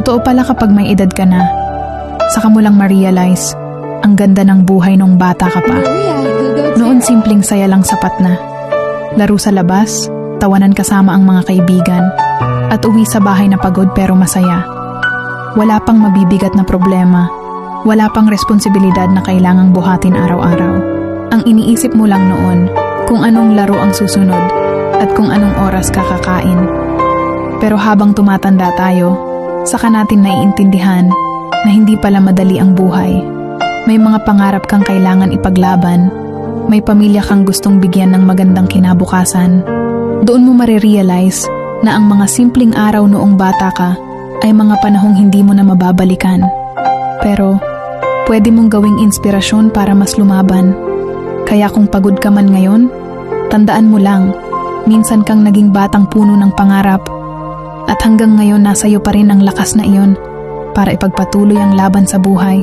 Totoo pala kapag may edad ka na, saka mo lang ma-realize ang ganda ng buhay nung bata ka pa. Noon simpleng saya lang sapat na. Laro sa labas, tawanan kasama ang mga kaibigan, at uwi sa bahay na pagod pero masaya. Wala pang mabibigat na problema, wala pang responsibilidad na kailangang buhatin araw-araw. Ang iniisip mo lang noon kung anong laro ang susunod at kung anong oras kakakain. Pero habang tumatanda tayo, saka natin naiintindihan na hindi pala madali ang buhay. May mga pangarap kang kailangan ipaglaban, may pamilya kang gustong bigyan ng magandang kinabukasan. Doon mo marirealize na ang mga simpleng araw noong bata ka ay mga panahong hindi mo na mababalikan. Pero pwede mong gawing inspirasyon para mas lumaban. Kaya kung pagod ka man ngayon, tandaan mo lang, minsan kang naging batang puno ng pangarap. At hanggang ngayon nasa iyo pa rin ang lakas na iyon para ipagpatuloy ang laban sa buhay.